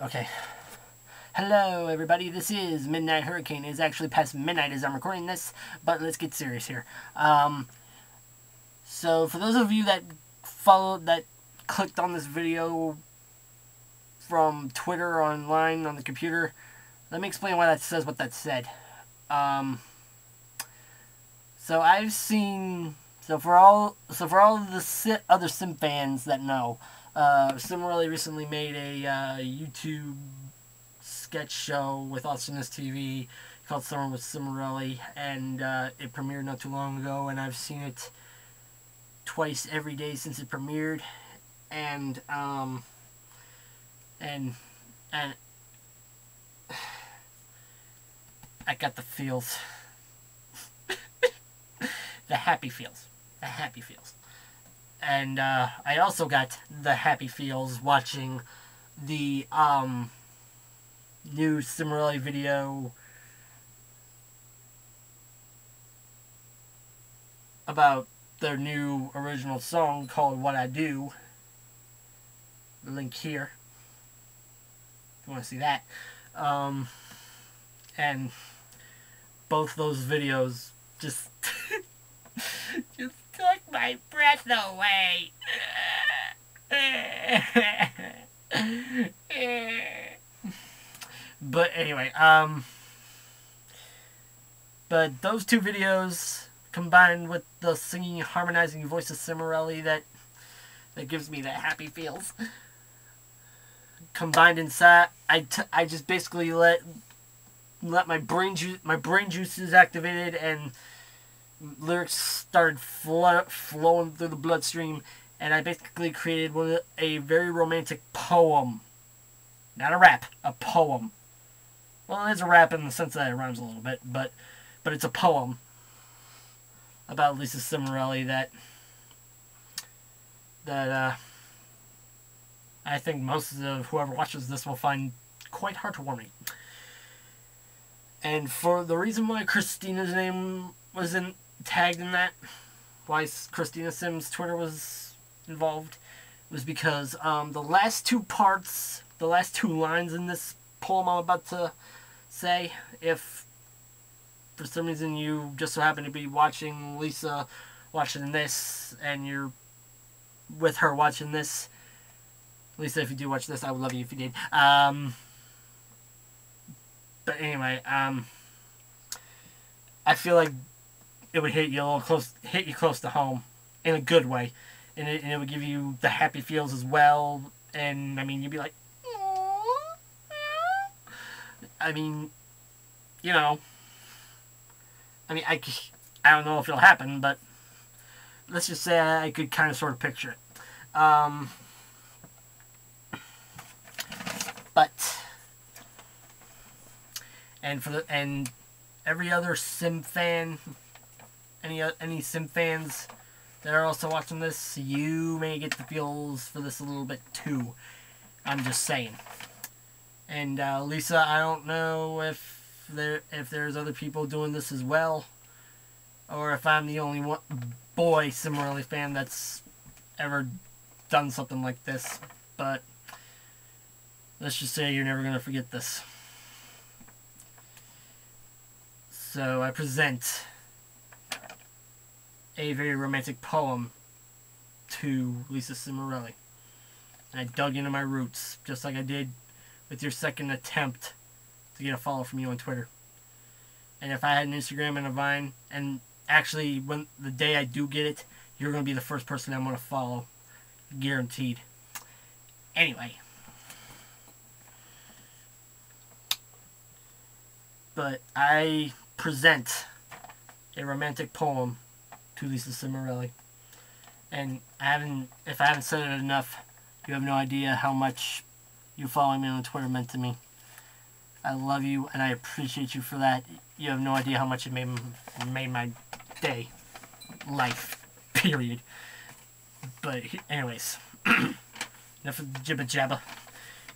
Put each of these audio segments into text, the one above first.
Okay. Hello, everybody. This is Midnight Hurricane. It's actually past midnight as I'm recording this, but let's get serious here. So for those of you that clicked on this video from Twitter or online on the computer, let me explain why that says what that said. So I've seen. So for all the other Sim fans that know, Cimorelli recently made a YouTube sketch show with Awesomeness TV called Summer with Cimorelli, and it premiered not too long ago, and I've seen it twice every day since it premiered, and I got the feels. The happy feels. And I also got the happy feels watching the new Cimorelli video about their new original song called What I Do. The link here if you want to see that. And both those videos just just took my breath away. But anyway, but those two videos combined with the singing, harmonizing voice of Cimorelli that gives me the happy feels. Combined inside, I just basically let my brain juices activated, and lyrics started flowing through the bloodstream, and I basically created a very romantic poem. Not a rap, a poem. Well, it is a rap in the sense that it rhymes a little bit, but it's a poem about Lisa Cimorelli that I think most of whoever watches this will find quite heartwarming. And for the reason why Christina's name wasn't tagged in that, why Christina Sim's Twitter was involved, was because the last two lines in this poem I'm about to say, if for some reason you just so happen to be watching Lisa watching this, and you're with her watching this, Lisa, if you do watch this, I would love you if you did. But anyway, I feel like it would hit you close to home in a good way, and it would give you the happy feels as well. And I mean, you'd be like, I mean, you know, I don't know if it'll happen, but let's just say I could kind of sort of picture it. And every other Sim fan, any Sim fans that are also watching this, you may get the feels for this a little bit too. I'm just saying. And Lisa, I don't know if there's other people doing this as well, or if I'm the only boy Cimorelli fan that's ever done something like this. But let's just say you're never gonna forget this. So I present a very romantic poem to Lisa Cimorelli. I dug into my roots, just like I did with your second attempt to get a follow from you on Twitter. And if I had an Instagram and a Vine, and actually when the day I do get it, you're going to be the first person I'm going to follow. Guaranteed. Anyway. But I present a romantic poem to Lisa Cimorelli. And if I haven't said it enough, you have no idea how much you following me on Twitter meant to me. I love you, and I appreciate you for that. You have no idea how much it made my day, life, period. But anyways, enough of the jibba jabba.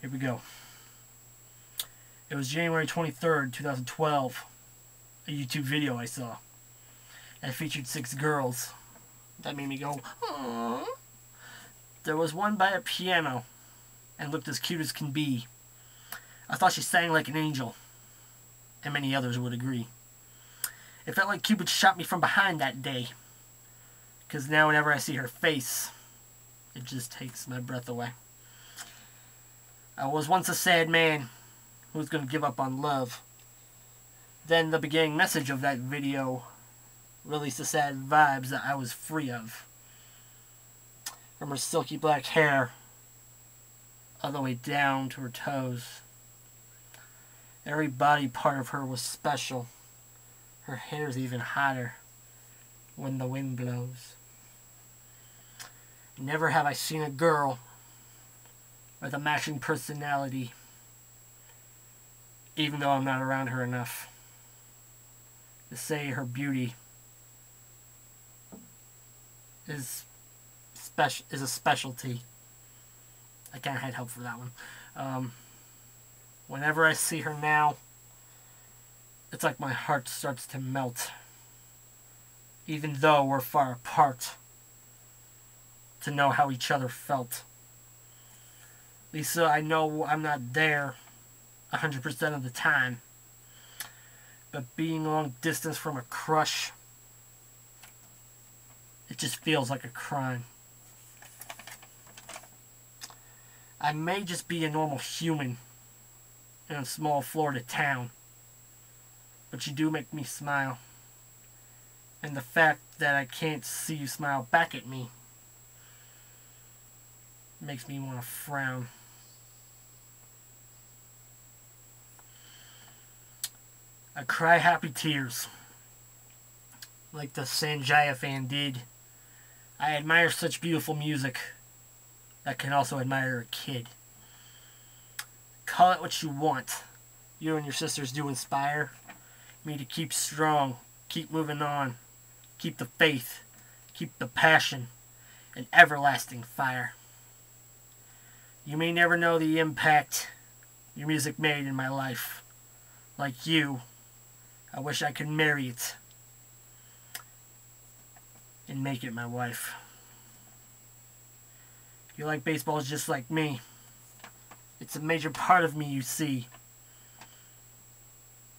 Here we go. It was January 23rd, 2012. A YouTube video I saw. And it featured 6 girls. That made me go, aww. There was one by a piano and looked as cute as can be. I thought she sang like an angel, and many others would agree. It felt like Cupid shot me from behind that day, because now whenever I see her face, it just takes my breath away. I was once a sad man who was going to give up on love. Then the beginning message of that video released the sad vibes that I was free of. From her silky black hair all the way down to her toes. Every body part of her was special. Her hair's even hotter when the wind blows. Never have I seen a girl with a matching personality, even though I'm not around her enough to say her beauty is a specialty. I can't hide help for that one. Whenever I see her now, it's like my heart starts to melt. Even though we're far apart, to know how each other felt. Lisa, I know I'm not there 100% of the time, but being long distance from a crush, it just feels like a crime. I may just be a normal human in a small Florida town, but you do make me smile. And the fact that I can't see you smile back at me makes me want to frown. I cry happy tears, like the Sanjaya fan did. I admire such beautiful music that can also admire a kid. Call it what you want. You and your sisters do inspire me to keep strong, keep moving on, keep the faith, keep the passion, and everlasting fire. You may never know the impact your music made in my life. Like you, I wish I could marry it and make it my wife. You like baseball just like me. It's a major part of me, you see.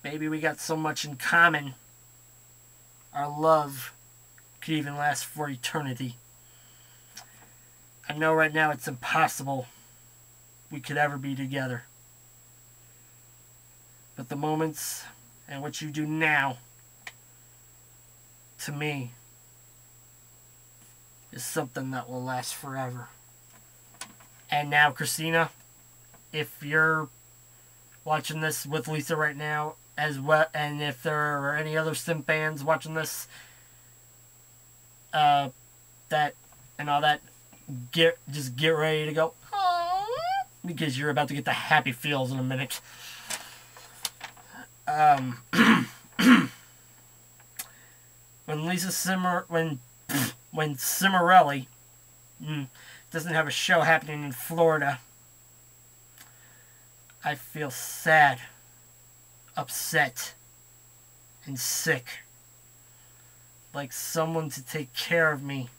Baby, we got so much in common. Our love could even last for eternity. I know right now it's impossible we could ever be together. But the moments and what you do now, to me, is something that will last forever. And now, Christina, if you're watching this with Lisa right now, as well, and if there are any other Sim fans watching this, that and all that, just get ready to go, because you're about to get the happy feels in a minute. When Cimorelli doesn't have a show happening in Florida, I feel sad, upset, and sick. Like someone to take care of me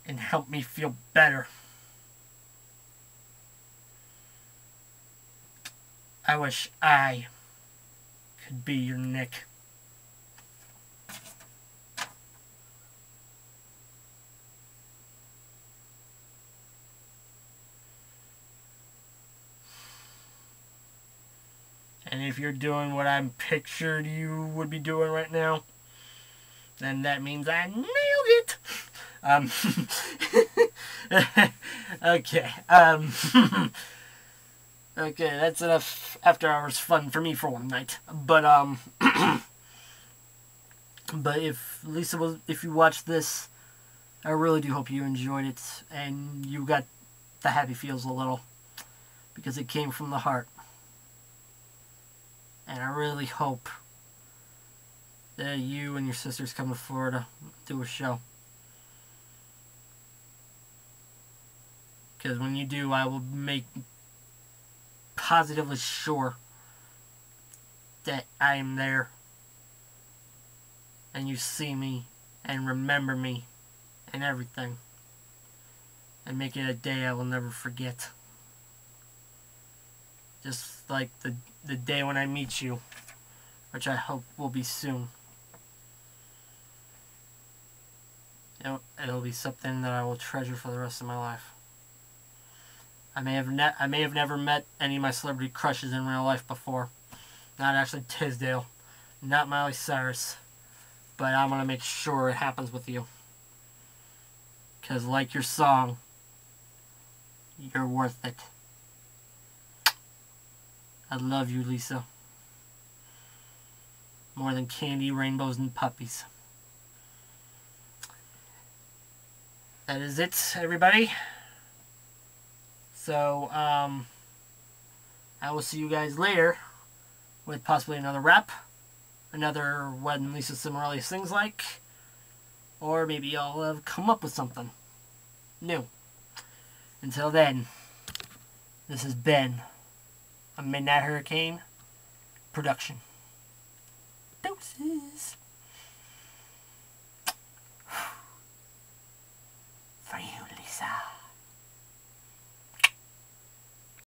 and help me feel better. I wish I could be your Nick. And if you're doing what I'm pictured you would be doing right now, then that means I nailed it. Okay. Okay, that's enough after hours fun for me for one night. But but if you watched this, I really do hope you enjoyed it and you got the happy feels a little, because it came from the heart. And I really hope that you and your sisters come to Florida, do a show. Because when you do, I will make positively sure that I am there. And you see me and remember me and everything. And make it a day I will never forget. Just like the day when I meet you, which I hope will be soon. It'll be something that I will treasure for the rest of my life. I may have never met any of my celebrity crushes in real life before. Not Ashley Tisdale, not Miley Cyrus, but I'm gonna make sure it happens with you. 'Cause like your song, you're worth it. I love you, Lisa. More than candy, rainbows, and puppies. That is it, everybody. So, I will see you guys later with possibly another rap, another When Lisa Cimorelli Sings Like, or maybe I'll have come up with something new. Until then, this has been a Midnight Hurricane production. Doses. For you, Lisa.